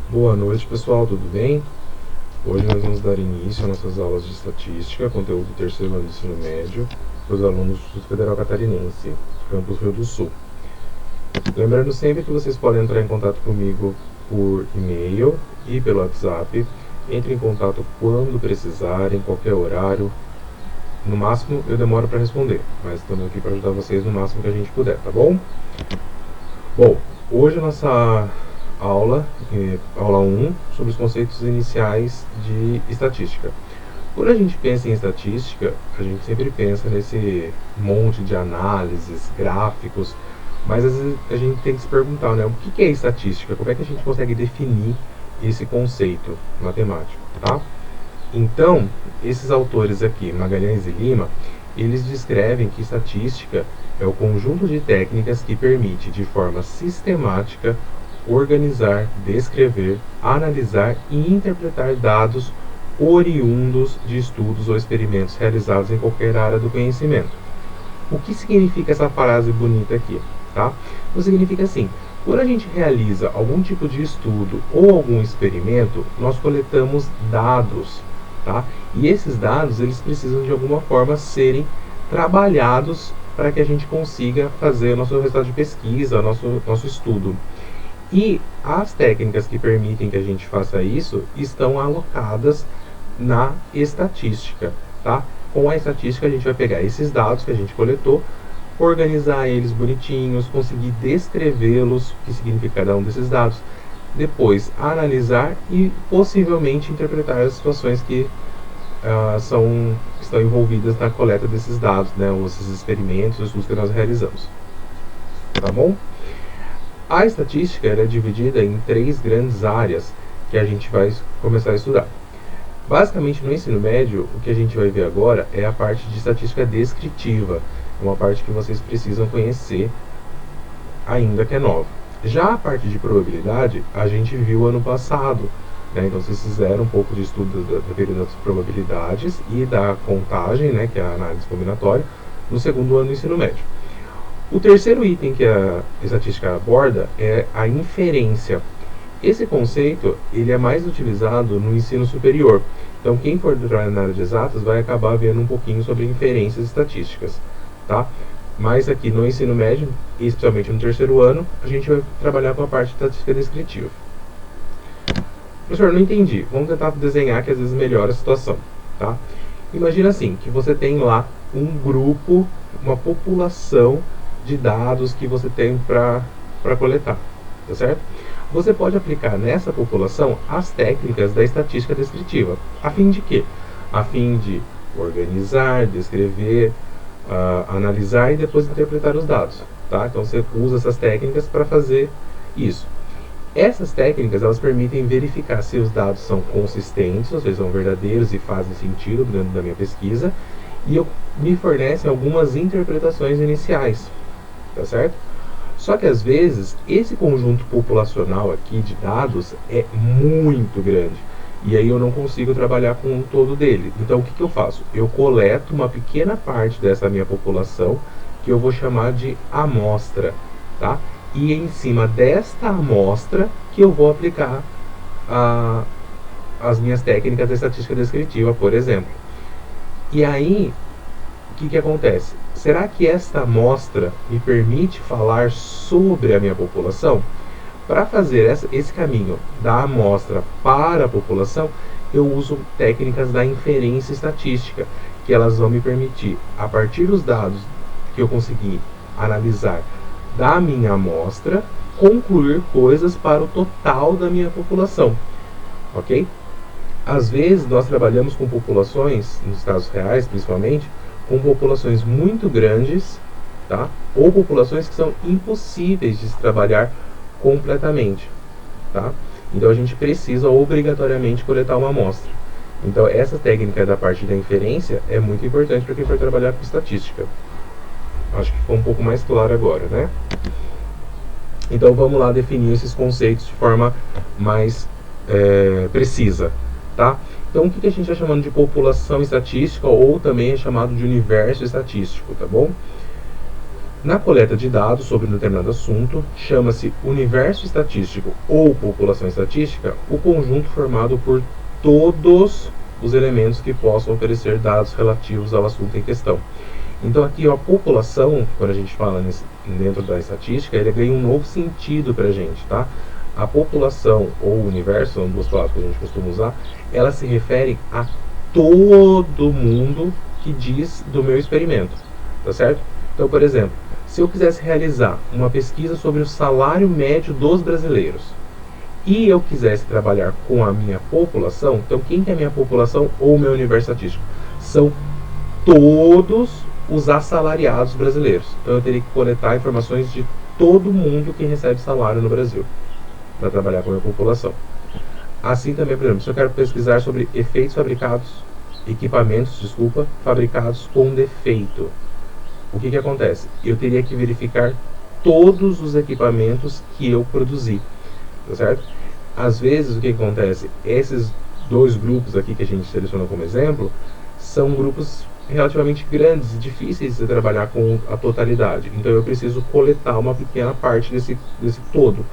Boa noite, pessoal, tudo bem? Hoje nós vamos dar início às nossas aulas de estatística, conteúdo do terceiro ano do ensino médio, para os alunos do Instituto Federal Catarinense, campus Rio do Sul. Lembrando sempre que vocês podem entrar em contato comigo por e-mail e pelo WhatsApp. Entre em contato quando precisarem, qualquer horário. No máximo eu demoro para responder, mas estamos aqui para ajudar vocês no máximo que a gente puder, tá bom? Bom, hoje a nossa aula 1, sobre os conceitos iniciais de estatística. Quando a gente pensa em estatística, a gente sempre pensa nesse monte de análises, gráficos, mas às vezes a gente tem que se perguntar, né, o que é estatística? Como é que a gente consegue definir esse conceito matemático, tá? Então, esses autores aqui, Magalhães e Lima, eles descrevem que estatística é o conjunto de técnicas que permite, de forma sistemática, organizar, descrever, analisar e interpretar dados oriundos de estudos ou experimentos realizados em qualquer área do conhecimento. O que significa essa frase bonita aqui? Tá? Então, significa assim, quando a gente realiza algum tipo de estudo ou algum experimento, nós coletamos dados, tá? E esses dados, eles precisam de alguma forma serem trabalhados para que a gente consiga fazer o nosso resultado de pesquisa, nosso estudo. E as técnicas que permitem que a gente faça isso estão alocadas na estatística, tá? Com a estatística a gente vai pegar esses dados que a gente coletou, organizar eles bonitinhos, conseguir descrevê-los, o que significa cada um desses dados, depois analisar e possivelmente interpretar as situações que estão envolvidas na coleta desses dados, né, ou esses experimentos, os estudos que nós realizamos. Tá bom? A estatística é dividida em 3 grandes áreas que a gente vai começar a estudar. Basicamente, no ensino médio, o que a gente vai ver agora é a parte de estatística descritiva, uma parte que vocês precisam conhecer, ainda que é nova. Já a parte de probabilidade, a gente viu ano passado, né? Então, vocês fizeram um pouco de estudo da teoria das probabilidades e da contagem, né, que é a análise combinatória, no segundo ano do ensino médio. O terceiro item que a estatística aborda é a inferência. Esse conceito ele é mais utilizado no ensino superior. Então, quem for trabalhar na área de exatas vai acabar vendo um pouquinho sobre inferências estatísticas, tá? Mas aqui no ensino médio, especialmente no terceiro ano, a gente vai trabalhar com a parte de estatística descritiva. Professor, não entendi. Vamos tentar desenhar que às vezes melhora a situação, tá? Imagina assim, que você tem lá um grupo, uma população de dados que você tem para coletar, tá certo? Você pode aplicar nessa população as técnicas da estatística descritiva. A fim de quê? A fim de organizar, descrever, analisar e depois interpretar os dados, tá? Então você usa essas técnicas para fazer isso. Essas técnicas elas permitem verificar se os dados são consistentes, ou seja, são verdadeiros e fazem sentido dentro da minha pesquisa, e me fornecem algumas interpretações iniciais, tá certo? Só que às vezes esse conjunto populacional aqui de dados é muito grande e aí eu não consigo trabalhar com todo dele. Então o que eu faço? Eu coleto uma pequena parte dessa minha população que eu vou chamar de amostra, tá? E em cima desta amostra que eu vou aplicar as minhas técnicas de estatística descritiva, por exemplo. E aí o que acontece? Será que esta amostra me permite falar sobre a minha população? Para fazer esse caminho da amostra para a população, eu uso técnicas da inferência estatística, que elas vão me permitir, a partir dos dados que eu conseguir analisar da minha amostra, concluir coisas para o total da minha população, ok? Às vezes nós trabalhamos com populações, nos casos reais principalmente, com populações muito grandes, tá? Ou populações que são impossíveis de se trabalhar completamente, tá? Então a gente precisa obrigatoriamente coletar uma amostra. Então essa técnica da parte da inferência é muito importante para quem for trabalhar com estatística. Acho que ficou um pouco mais claro agora, né? Então vamos lá definir esses conceitos de forma mais precisa, tá? Então o que a gente está chamando de população estatística ou também é chamado de universo estatístico, tá bom? Na coleta de dados sobre um determinado assunto, chama-se universo estatístico ou população estatística o conjunto formado por todos os elementos que possam oferecer dados relativos ao assunto em questão. Então aqui a população, quando a gente fala dentro da estatística, ele ganha um novo sentido para a gente, tá? A população ou universo, são duas palavras que a gente costuma usar, ela se refere a todo mundo que diz do meu experimento, tá certo? Então, por exemplo, se eu quisesse realizar uma pesquisa sobre o salário médio dos brasileiros e eu quisesse trabalhar com a minha população, então quem que é a minha população ou o meu universo estatístico? São todos os assalariados brasileiros. Então eu teria que coletar informações de todo mundo que recebe salário no Brasil para trabalhar com a minha população. Assim também, por exemplo, se eu quero pesquisar sobre equipamentos fabricados com defeito, o que acontece? Eu teria que verificar todos os equipamentos que eu produzi, tá certo? Às vezes, o que acontece? Esses dois grupos aqui que a gente selecionou como exemplo, são grupos relativamente grandes e difíceis de trabalhar com a totalidade. Então eu preciso coletar uma pequena parte desse todo.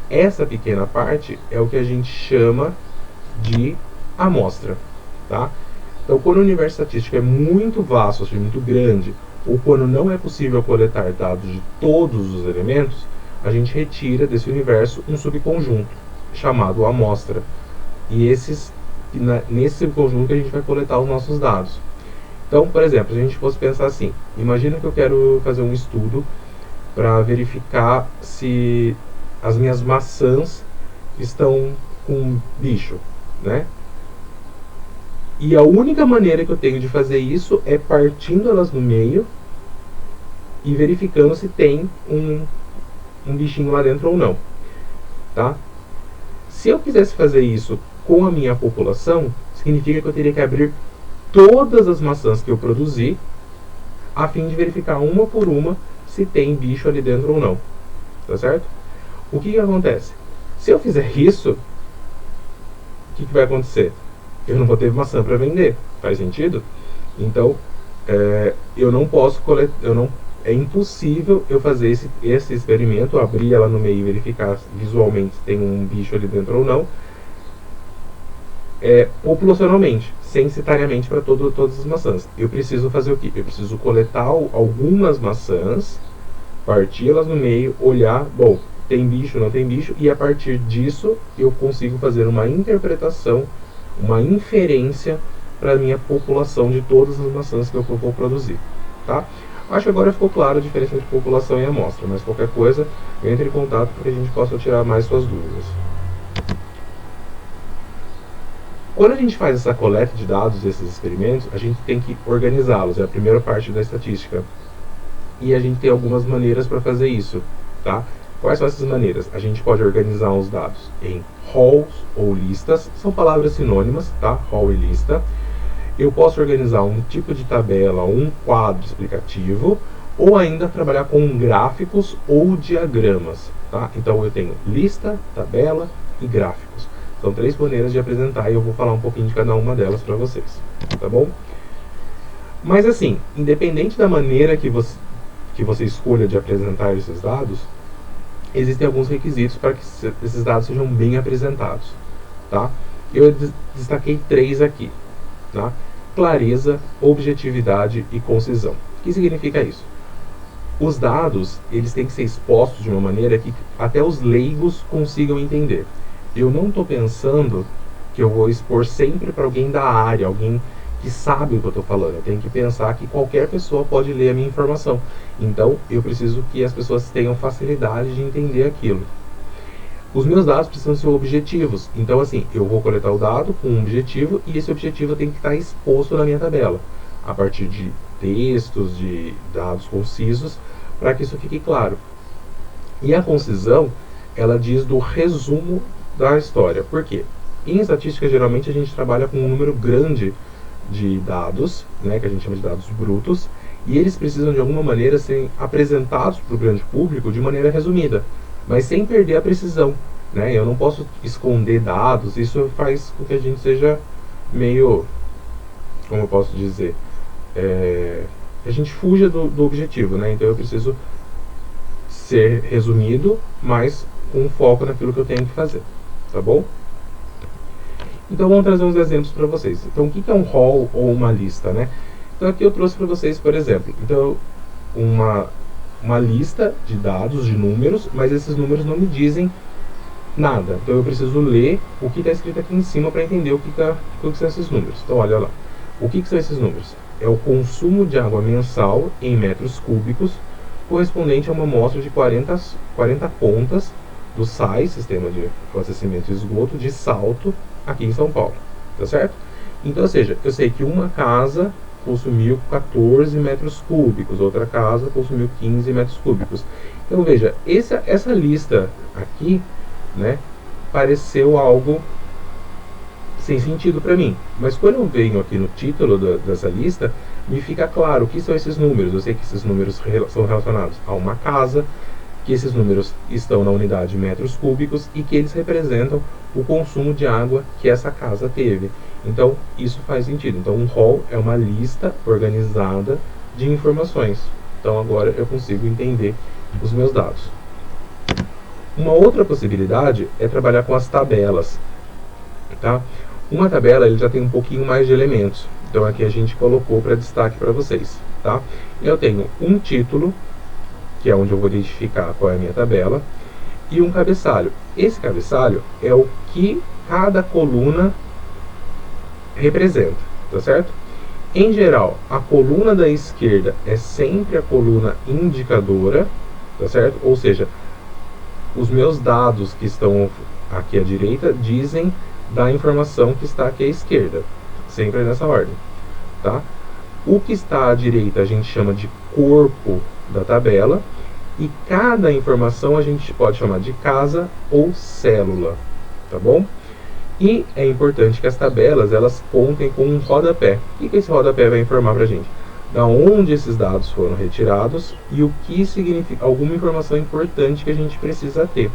Essa pequena parte é o que a gente chama de amostra, tá? Então, quando o universo estatístico é muito vasto, assim, muito grande, ou quando não é possível coletar dados de todos os elementos, a gente retira desse universo um subconjunto chamado amostra. E nesse subconjunto a gente vai coletar os nossos dados. Então, por exemplo, se a gente fosse pensar assim, imagina que eu quero fazer um estudo para verificar se as minhas maçãs estão com bicho, né? E a única maneira que eu tenho de fazer isso é partindo elas no meio e verificando se tem um bichinho lá dentro ou não, tá? Se eu quisesse fazer isso com a minha população, significa que eu teria que abrir todas as maçãs que eu produzi a fim de verificar uma por uma se tem bicho ali dentro ou não, tá certo? O que acontece? Se eu fizer isso, o que vai acontecer? Eu não vou ter maçã para vender, faz sentido? Então, eu não posso coletar, é impossível eu fazer esse experimento, abrir ela no meio e verificar visualmente se tem um bicho ali dentro ou não, populacionalmente, censitariamente para todas as maçãs. Eu preciso fazer o quê? Eu preciso coletar algumas maçãs, parti-las no meio, olhar, bom, tem bicho, não tem bicho, e a partir disso eu consigo fazer uma interpretação, uma inferência para a minha população de todas as maçãs que eu vou produzir, tá? Acho que agora ficou claro a diferença entre população e amostra, mas qualquer coisa, entre em contato para que a gente possa tirar mais suas dúvidas. Quando a gente faz essa coleta de dados desses experimentos, a gente tem que organizá-los, é a primeira parte da estatística. E a gente tem algumas maneiras para fazer isso, tá? Quais são essas maneiras? A gente pode organizar os dados em rows ou listas, são palavras sinônimas, tá? Row e lista. Eu posso organizar um tipo de tabela, um quadro explicativo, ou ainda trabalhar com gráficos ou diagramas, tá? Então eu tenho lista, tabela e gráficos. São três maneiras de apresentar e eu vou falar um pouquinho de cada uma delas para vocês, tá bom? Mas assim, independente da maneira que você escolha de apresentar esses dados, existem alguns requisitos para que esses dados sejam bem apresentados, tá? Eu destaquei três aqui, tá? Clareza, objetividade e concisão. O que significa isso? Os dados, eles têm que ser expostos de uma maneira que até os leigos consigam entender. Eu não estou pensando que eu vou expor sempre para alguém da área, alguém que sabe o que eu estou falando. Eu tenho que pensar que qualquer pessoa pode ler a minha informação. Então, eu preciso que as pessoas tenham facilidade de entender aquilo. Os meus dados precisam ser objetivos. Então, assim, eu vou coletar o dado com um objetivo e esse objetivo tem que estar exposto na minha tabela, a partir de textos, de dados concisos, para que isso fique claro. E a concisão, ela diz do resumo da história. Por quê? Em estatística, geralmente, a gente trabalha com um número grande de dados, né, que a gente chama de dados brutos, e eles precisam, de alguma maneira, serem apresentados para o grande público de maneira resumida, mas sem perder a precisão, né? Eu não posso esconder dados, isso faz com que a gente seja meio, como eu posso dizer, a gente fuja do objetivo, né? Então eu preciso ser resumido, mas com foco naquilo que eu tenho que fazer, tá bom? Então vamos trazer uns exemplos para vocês. Então o que é um rol ou uma lista, né? Então aqui eu trouxe para vocês, por exemplo, então uma lista de dados, de números, mas esses números não me dizem nada. Então eu preciso ler o que está escrito aqui em cima para entender o que são esses números. Então olha lá. O que são esses números? É o consumo de água mensal em metros cúbicos, correspondente a uma amostra de 40 contas do SAI, Sistema de Abastecimento de Esgoto, de Salto, aqui em São Paulo. Tá certo? Então, ou seja, eu sei que uma casa consumiu 14 metros cúbicos, outra casa consumiu 15 metros cúbicos. Então veja, essa lista aqui, né, pareceu algo sem sentido para mim, mas quando eu venho aqui no título dessa lista, me fica claro o que são esses números. Eu sei que esses números são relacionados a uma casa, que esses números estão na unidade metros cúbicos e que eles representam o consumo de água que essa casa teve. Então, isso faz sentido. Então, um rol é uma lista organizada de informações. Então, agora eu consigo entender os meus dados. Uma outra possibilidade é trabalhar com as tabelas. Tá? Uma tabela ele já tem um pouquinho mais de elementos. Então, aqui a gente colocou para destaque para vocês. Tá? Eu tenho um título, que é onde eu vou identificar qual é a minha tabela, e um cabeçalho. Esse cabeçalho é o que cada coluna representa, tá certo? Em geral, a coluna da esquerda é sempre a coluna indicadora, tá certo? Ou seja, os meus dados que estão aqui à direita dizem da informação que está aqui à esquerda, sempre nessa ordem, tá? O que está à direita a gente chama de corpo da tabela, e cada informação a gente pode chamar de casa ou célula, tá bom? E é importante que as tabelas elas contem com um rodapé. O que esse rodapé vai informar para a gente? Da onde esses dados foram retirados e o que significa, alguma informação importante que a gente precisa ter,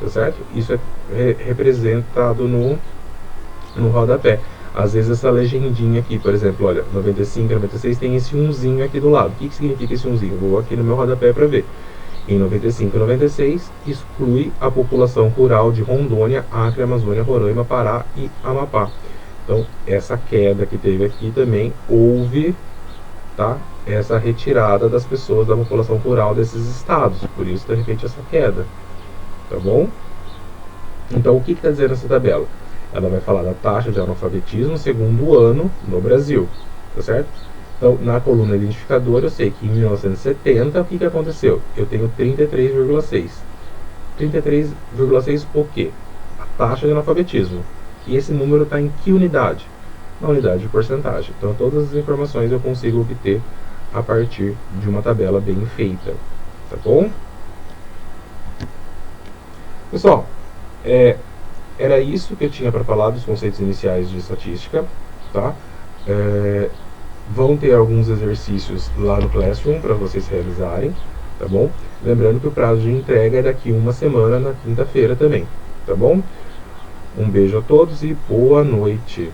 tá certo? Isso é representado no rodapé. Às vezes essa legendinha aqui, por exemplo, olha, 95, 96 tem esse umzinho aqui do lado. O que significa esse umzinho? Vou aqui no meu rodapé para ver. Em 95 e 96, exclui a população rural de Rondônia, Acre, Amazônia, Roraima, Pará e Amapá. Então, essa queda que teve aqui também houve, tá, essa retirada das pessoas da população rural desses estados. Por isso, de repente, essa queda. Tá bom? Então, o que está dizendo essa tabela? Ela vai falar da taxa de analfabetismo segundo ano no Brasil. Tá certo? Então, na coluna identificadora, eu sei que em 1970, o que aconteceu? Eu tenho 33,6. 33,6 o quê? A taxa de analfabetismo. E esse número está em que unidade? Na unidade de porcentagem. Então, todas as informações eu consigo obter a partir de uma tabela bem feita. Tá bom? Pessoal, era isso que eu tinha para falar dos conceitos iniciais de estatística. Tá? Vão ter alguns exercícios lá no Classroom para vocês realizarem, tá bom? Lembrando que o prazo de entrega é daqui uma semana, na quinta-feira também, tá bom? Um beijo a todos e boa noite!